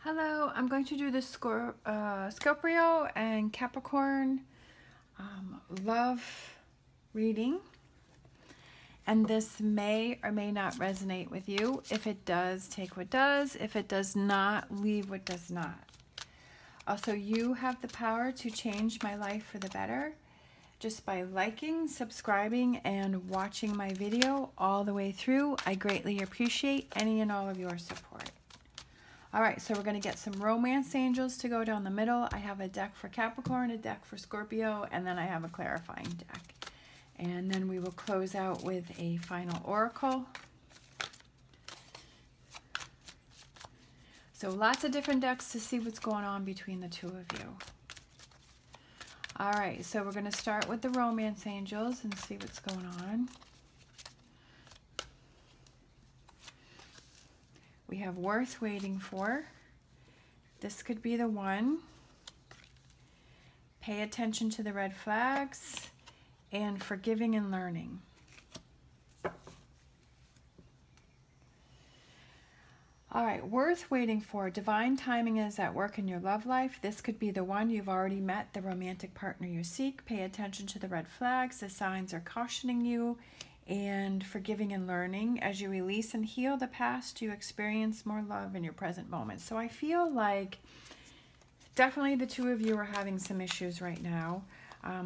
Hello, I'm going to do the Scorpio and Capricorn love reading, and this may or may not resonate with you. If it does, take what does. If it does not, leave what does not. Also, you have the power to change my life for the better just by liking, subscribing, and watching my video all the way through. I greatly appreciate any and all of your support. All right, so we're going to get some romance angels to go down the middle. I have a deck for Capricorn, a deck for Scorpio, and then I have a clarifying deck. And then we will close out with a final oracle. So lots of different decks to see what's going on between the two of you. All right, so we're going to start with the romance angels and see what's going on. We have worth waiting for. This could be the one. Pay attention to the red flags and forgiving and learning. All right, worth waiting for. Divine timing is at work in your love life. This could be the one. You've already met the romantic partner you seek. Pay attention to the red flags. The signs are cautioning you. And forgiving and learning. As you release and heal the past, you experience more love in your present moment. So I feel like definitely the two of you are having some issues right now,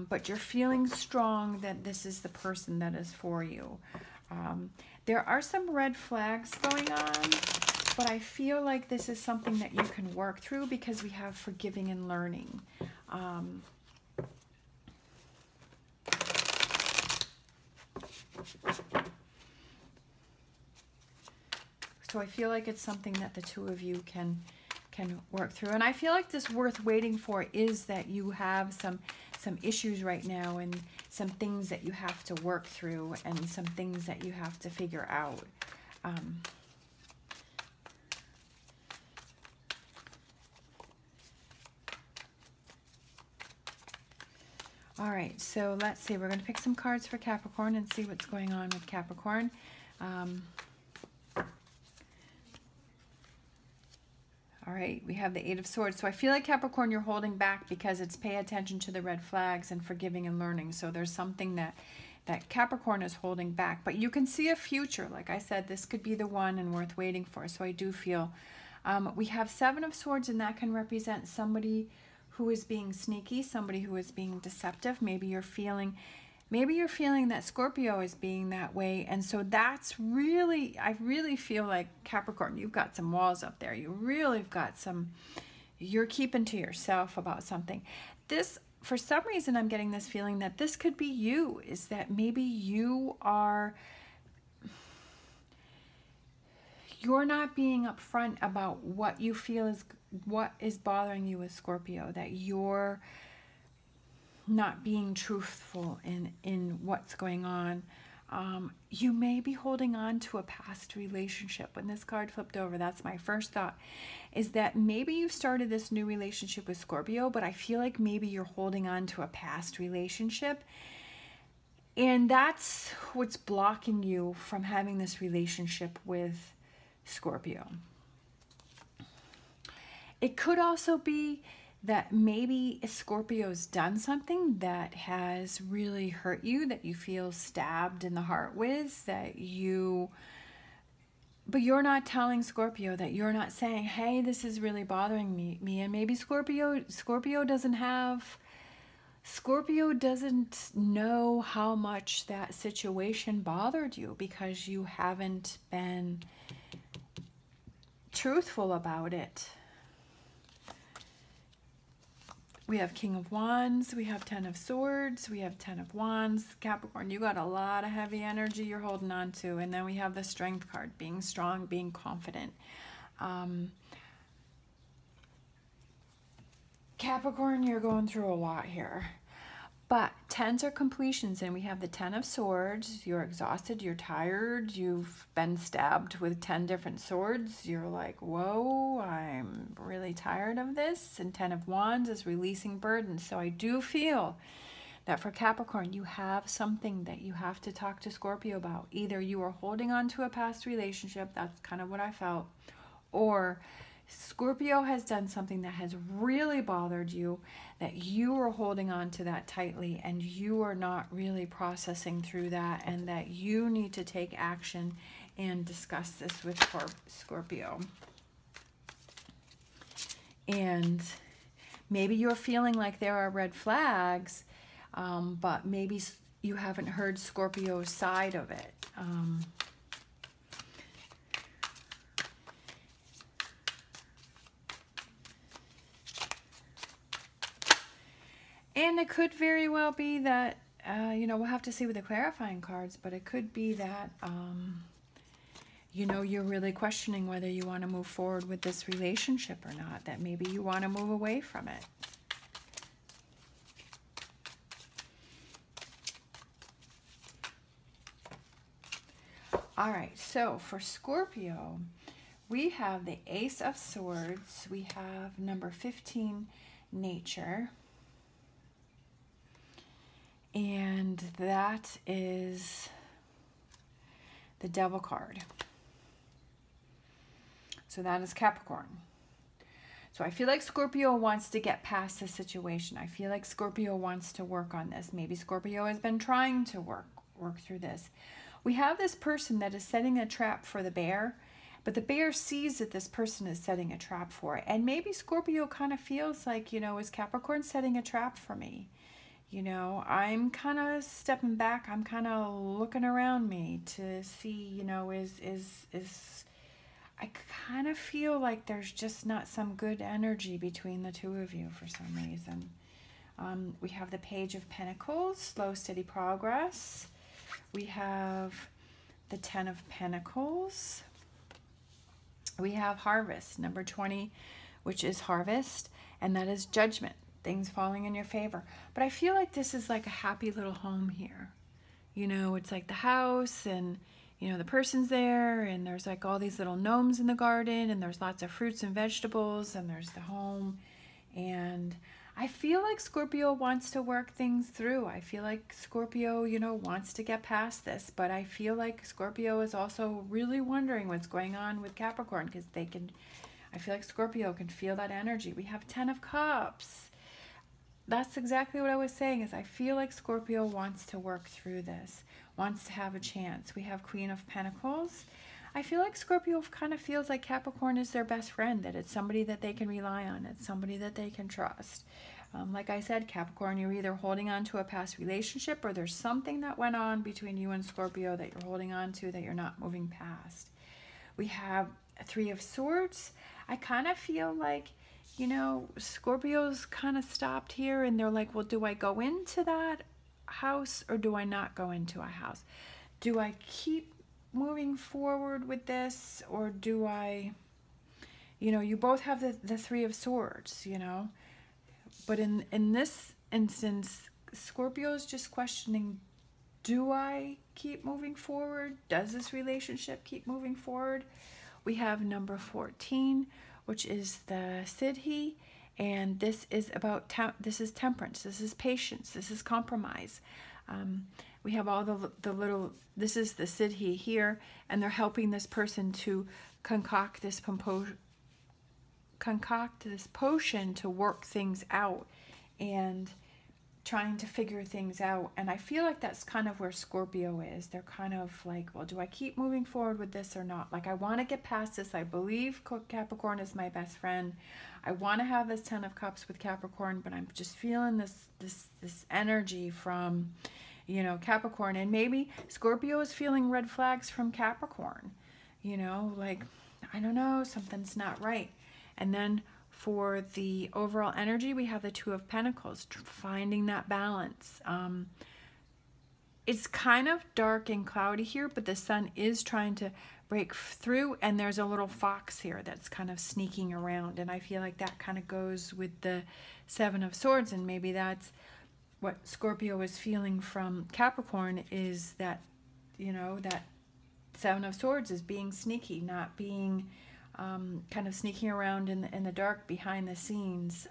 but you're feeling strong that this is the person that is for you. There are some red flags going on, but I feel like this is something that you can work through because we have forgiving and learning. So I feel like it's something that the two of you can work through. And I feel like this worth waiting for is that you have some issues right now and some things that you have to work through and some things that you have to figure out. All right, so let's see. We're going to pick some cards for Capricorn and see what's going on with Capricorn. All right, we have the Eight of Swords. So I feel like Capricorn, you're holding back because it's pay attention to the red flags and forgiving and learning. So there's something that Capricorn is holding back. But you can see a future. Like I said, this could be the one and worth waiting for. So I do feel we have Seven of Swords, and that can represent somebody who is being sneaky, somebody who is being deceptive. Maybe you're feeling that Scorpio is being that way. And so that's really, I really feel like Capricorn, you've got some walls up there. You really have got some, you're keeping to yourself about something. This, for some reason, I'm getting this feeling that this could be you, is that maybe you're not being upfront about what you feel is, what is bothering you with Scorpio, that you're not being truthful in what's going on. You may be holding on to a past relationship. When this card flipped over, that's my first thought, is that maybe you've started this new relationship with Scorpio, but I feel like maybe you're holding on to a past relationship. And that's what's blocking you from having this relationship with Scorpio. It could also be that maybe Scorpio's done something that has really hurt you, that you feel stabbed in the heart with, but you're not telling Scorpio, that you're not saying, hey, this is really bothering me. And maybe Scorpio doesn't know how much that situation bothered you because you haven't been truthful about it. We have King of Wands, we have Ten of Swords, we have Ten of Wands. Capricorn, you got a lot of heavy energy you're holding on to. And then we have the Strength card, being strong, being confident. Capricorn, you're going through a lot here. But tens are completions, and we have the Ten of Swords. You're exhausted, you're tired, you've been stabbed with 10 different swords. You're like, whoa, I'm really tired of this. And Ten of Wands is releasing burdens. So I do feel that for Capricorn, you have something that you have to talk to Scorpio about. Either you are holding on to a past relationship, that's kind of what I felt, or Scorpio has done something that has really bothered you, that you are holding on to that tightly, and you are not really processing through that, and that you need to take action and discuss this with Scorpio. And maybe you're feeling like there are red flags, but maybe you haven't heard Scorpio's side of it. And it could very well be that, you know, we'll have to see with the clarifying cards, but it could be that, you know, you're really questioning whether you want to move forward with this relationship or not, that maybe you want to move away from it. All right, so for Scorpio, we have the Ace of Swords. We have number 15, Nature. And that is the Devil card. So that is Capricorn. So I feel like Scorpio wants to get past this situation. I feel like Scorpio wants to work on this. Maybe Scorpio has been trying to work through this. We have this person that is setting a trap for the bear, but the bear sees that this person is setting a trap for it. And maybe Scorpio kind of feels like, you know, is Capricorn setting a trap for me? You know, I'm kind of stepping back. I'm kind of looking around me to see, you know, I kind of feel like there's just not some good energy between the two of you for some reason. We have the Page of Pentacles, slow, steady progress. We have the 10 of Pentacles. We have Harvest, number 20, which is Harvest, and that is Judgment. Things falling in your favor. But I feel like this is like a happy little home here. You know, it's like the house, and, you know, the person's there, and there's like all these little gnomes in the garden, and there's lots of fruits and vegetables, and there's the home. And I feel like Scorpio wants to work things through. I feel like Scorpio, you know, wants to get past this, but I feel like Scorpio is also really wondering what's going on with Capricorn, because I feel like Scorpio can feel that energy. We have 10 of Cups. That's exactly what I was saying, is I feel like Scorpio wants to work through this, wants to have a chance. We have Queen of Pentacles. I feel like Scorpio kind of feels like Capricorn is their best friend, that it's somebody that they can rely on. It's somebody that they can trust. Like I said, Capricorn, you're either holding on to a past relationship, or there's something that went on between you and Scorpio that you're holding on to that you're not moving past. We have a 3 of Swords. I kind of feel like, you know, Scorpio's kind of stopped here, and they're like, well, do I go into that house or do I not go into a house? Do I keep moving forward with this, or do I, you know, you both have the 3 of Swords, you know, but in this instance, Scorpio's just questioning, do I keep moving forward? Does this relationship keep moving forward? We have number 14, which is the Siddhi, and this is about this is temperance, this is patience, this is compromise. We have all the little, this is the Siddhi here, and they're helping this person to concoct this potion to work things out and trying to figure things out. And I feel like that's kind of where Scorpio is. They're kind of like, well, do I keep moving forward with this or not? Like, I want to get past this. I believe Capricorn is my best friend. I want to have this 10 of Cups with Capricorn, but I'm just feeling this energy from, you know, Capricorn. And maybe Scorpio is feeling red flags from Capricorn, you know, like, I don't know, something's not right. And then for the overall energy, we have the 2 of Pentacles, finding that balance. It's kind of dark and cloudy here, but the sun is trying to break through, and there's a little fox here that's kind of sneaking around, and I feel like that kind of goes with the 7 of Swords, and maybe that's what Scorpio is feeling from Capricorn, is that, you know, that 7 of Swords is being sneaky, not being kind of sneaking around in the dark behind the scenes.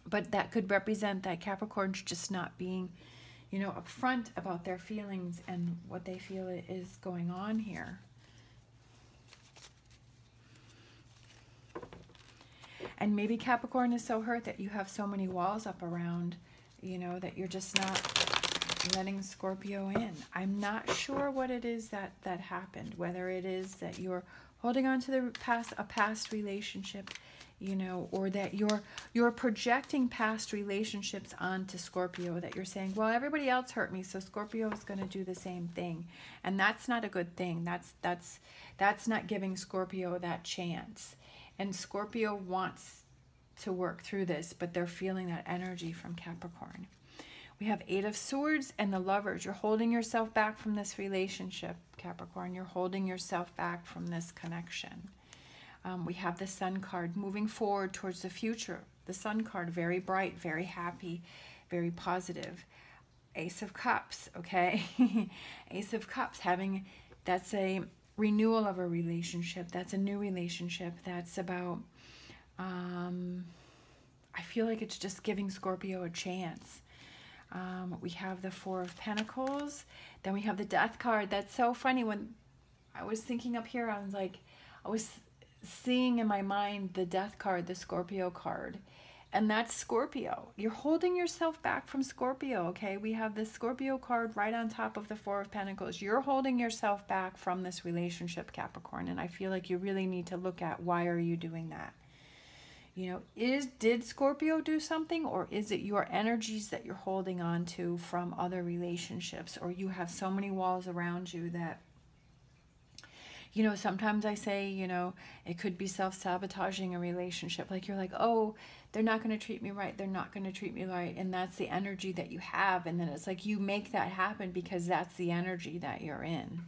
But that could represent that Capricorn's just not being, you know, upfront about their feelings and what they feel is going on here. And maybe Capricorn is so hurt that you have so many walls up around, you know, that you're just not letting Scorpio in. I'm not sure what it is that happened, whether it is that you're holding on to a past relationship, you know, or that you're projecting past relationships onto Scorpio, that you're saying, well, everybody else hurt me, so Scorpio is going to do the same thing. And that's not a good thing. That's not giving Scorpio that chance. And Scorpio wants to work through this, but they're feeling that energy from Capricorn. We have 8 of Swords and the Lovers. You're holding yourself back from this relationship, Capricorn. You're holding yourself back from this connection. We have the Sun card, moving forward towards the future. The Sun card, very bright, very happy, very positive. Ace of Cups, okay? Ace of Cups, that's a renewal of a relationship. That's a new relationship. That's about, I feel like it's just giving Scorpio a chance. We have the 4 of Pentacles. Then we have the Death card. That's so funny. When I was thinking up here, I was seeing in my mind the Death card, the Scorpio card. And that's Scorpio. You're holding yourself back from Scorpio, okay? We have the Scorpio card right on top of the 4 of Pentacles. You're holding yourself back from this relationship, Capricorn. And I feel like you really need to look at, why are you doing that? You know, did Scorpio do something, or is it your energies that you're holding on to from other relationships, or you have so many walls around you that, you know, sometimes I say, you know, it could be self-sabotaging a relationship. Like, you're like, oh, they're not going to treat me right. They're not going to treat me right. And that's the energy that you have. And then it's like you make that happen because that's the energy that you're in.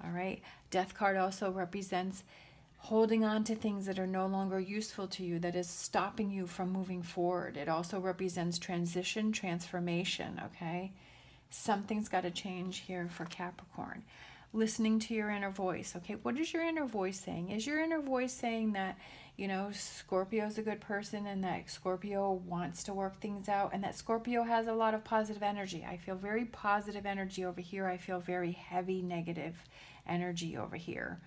All right. Death card also represents holding on to things that are no longer useful to you, that is stopping you from moving forward. It also represents transition, transformation, okay? Something's got to change here for Capricorn. Listening to your inner voice, okay? What is your inner voice saying? Is your inner voice saying that, you know, Scorpio's a good person and that Scorpio wants to work things out and that Scorpio has a lot of positive energy? I feel very positive energy over here. I feel very heavy negative energy over here.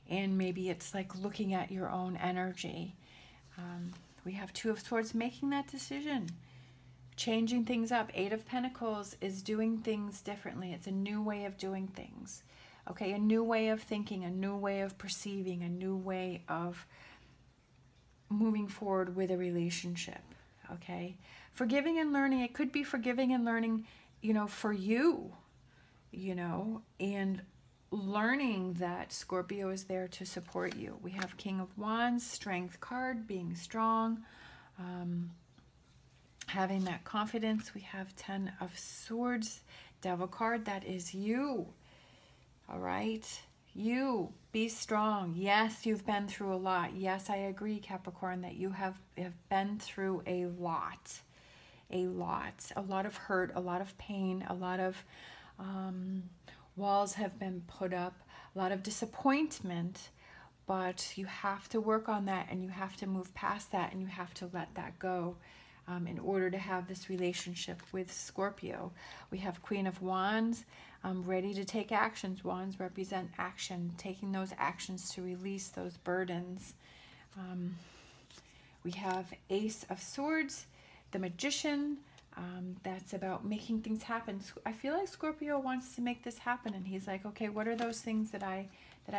And maybe it's like looking at your own energy. We have 2 of Swords, making that decision, changing things up. 8 of Pentacles is doing things differently. It's a new way of doing things. Okay, a new way of thinking, a new way of perceiving, a new way of moving forward with a relationship. Okay, forgiving and learning. It could be forgiving and learning, you know, for you, you know, and learning that Scorpio is there to support you. We have King of Wands, Strength card, being strong, having that confidence. We have 10 of Swords, Devil card. That is you. All right, you be strong. Yes, you've been through a lot. Yes, I agree, Capricorn, that you have been through a lot of hurt, a lot of pain, a lot of walls have been put up, a lot of disappointment, but you have to work on that and you have to move past that and you have to let that go in order to have this relationship with Scorpio. We have Queen of Wands, ready to take actions. Wands represent action, taking those actions to release those burdens. We have Ace of Swords, the Magician. That's about making things happen. I feel like Scorpio wants to make this happen, and he's like, okay, what are those things that I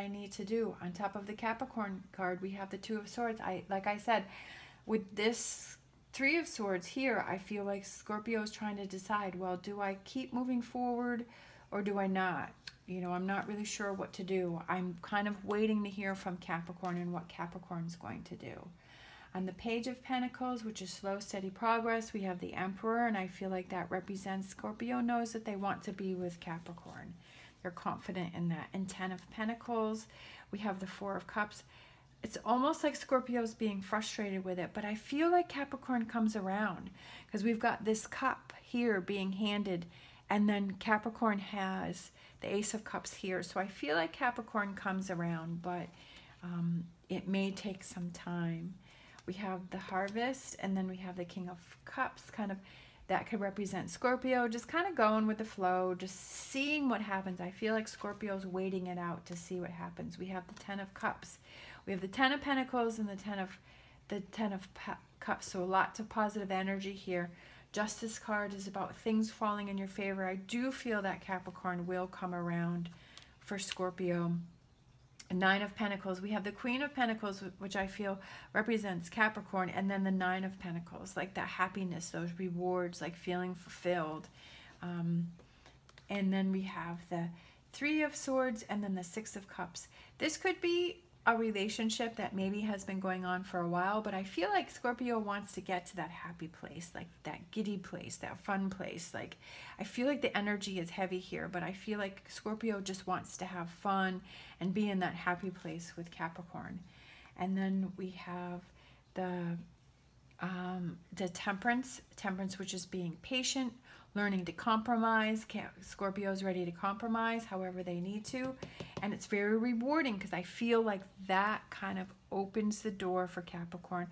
need to do? On top of the Capricorn card, we have the 2 of Swords. Like I said, with this 3 of Swords here, I feel like Scorpio is trying to decide, well, do I keep moving forward or do I not? You know, I'm not really sure what to do. I'm kind of waiting to hear from Capricorn and what Capricorn's going to do. On the Page of Pentacles, which is slow, steady progress, we have the Emperor, and I feel like that represents Scorpio knows that they want to be with Capricorn. They're confident in that. And 10 of Pentacles, we have the 4 of Cups. It's almost like Scorpio's being frustrated with it, but I feel like Capricorn comes around because we've got this cup here being handed, and then Capricorn has the Ace of Cups here. So I feel like Capricorn comes around, but it may take some time. We have the Harvest, and then we have the King of Cups, kind of, that could represent Scorpio, just kind of going with the flow, just seeing what happens. I feel like Scorpio's waiting it out to see what happens. We have the 10 of Cups, We have the Ten of Pentacles and the Ten of Cups, so lots of positive energy here. Justice card is about things falling in your favor. I do feel that Capricorn will come around for Scorpio. Nine of Pentacles. We have the Queen of Pentacles, which I feel represents Capricorn, and then the Nine of Pentacles, like that happiness, those rewards, like feeling fulfilled. And then we have the Three of Swords and then the Six of Cups. This could be a relationship that maybe has been going on for a while, but I feel like Scorpio wants to get to that happy place, like that giddy place, that fun place. Like, I feel like the energy is heavy here, but I feel like Scorpio just wants to have fun and be in that happy place with Capricorn. And then we have the Temperance, which is being patient, learning to compromise. Scorpio is ready to compromise however they need to, and it's very rewarding because I feel like that kind of opens the door for Capricorn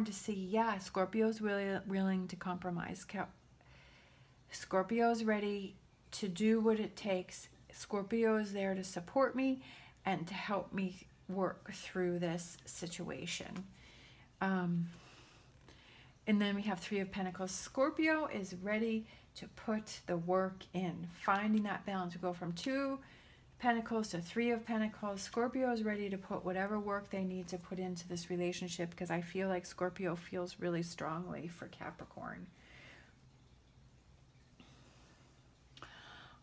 to see, yeah, Scorpio's really willing to compromise. Scorpio's ready to do what it takes. Scorpio is there to support me and to help me work through this situation. And then we have Three of Pentacles. Scorpio is ready to put the work in, finding that balance. We go from Two Pentacles to Three of Pentacles. Scorpio is ready to put whatever work they need to put into this relationship, because I feel like Scorpio feels really strongly for Capricorn.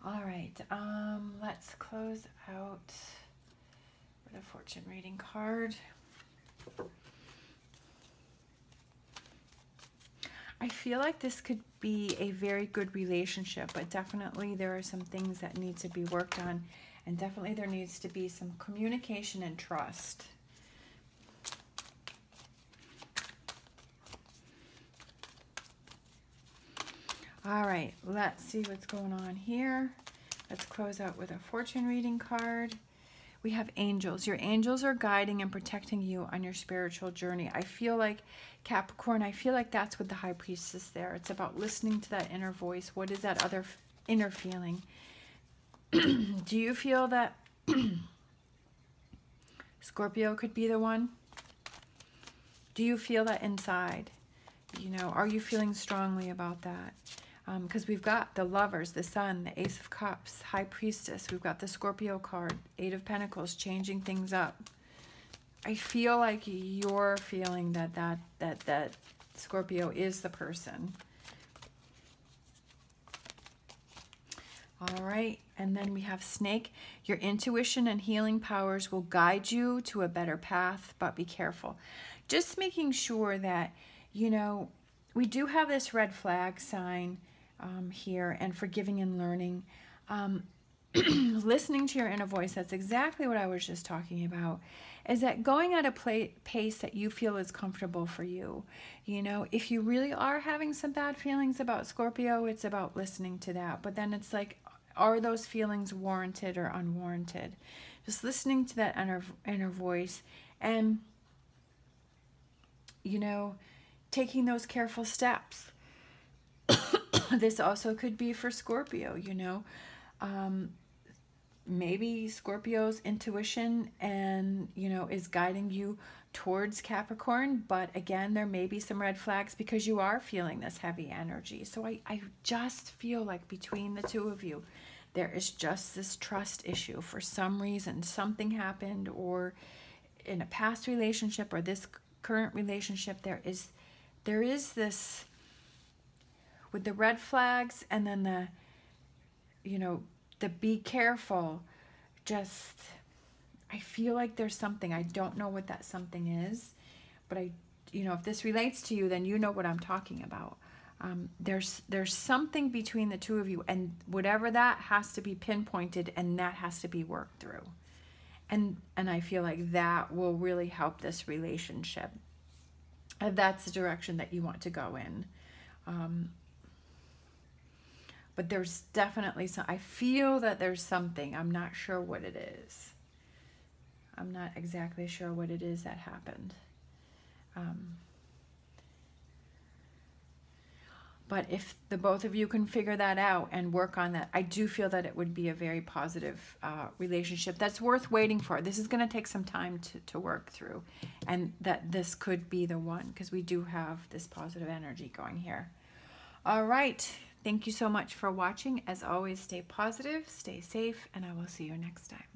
All right, let's close out with a fortune reading card. I feel like this could be a very good relationship, but definitely there are some things that need to be worked on, and definitely there needs to be some communication and trust. All right, let's see what's going on here. Let's close out with a fortune reading card. We have angels. Your angels are guiding and protecting you on your spiritual journey. I feel like Capricorn, I feel like that's with the High Priestess there. It's about listening to that inner voice. What is that other inner feeling? Do you feel that Scorpio could be the one? Do you feel that inside? You know, are you feeling strongly about that? Because we've got the Lovers, the Sun, the Ace of Cups, High Priestess. We've got the Scorpio card, Eight of Pentacles, changing things up. I feel like you're feeling that Scorpio is the person. All right, and then we have Snake. Your intuition and healing powers will guide you to a better path, but be careful. Just making sure that, you know, we do have this red flag sign here, and forgiving and learning. Listening to your inner voice, that's exactly what I was just talking about, is that going at a pace that you feel is comfortable for you. You know, if you really are having some bad feelings about Scorpio, it's about listening to that. But then it's like, are those feelings warranted or unwarranted? Just listening to that inner voice and, you know, taking those careful steps. This also could be for Scorpio, you know. Maybe Scorpio's intuition and, you know, is guiding you towards Capricorn, but again, there may be some red flags because you are feeling this heavy energy. So I just feel like between the two of you, there is just this trust issue. For some reason, something happened, or in a past relationship or this current relationship, there is this, with the red flags and then the, you know, the be careful, just, I feel like there's something. I don't know what that something is, but you know, if this relates to you, then you know what I'm talking about. There's something between the two of you, and whatever that has to be pinpointed, and that has to be worked through. And I feel like that will really help this relationship, if that's the direction that you want to go in. But there's definitely some, I feel that there's something. I'm not sure what it is. I'm not exactly sure what it is that But if the both of you can figure that out and work on that, I do feel that it would be a very positive relationship that's worth waiting for. This is going to take some time to work through, and that this could be the one, because we do have this positive energy going here. All right. Thank you so much for watching. As always, stay positive, stay safe, and I will see you next time.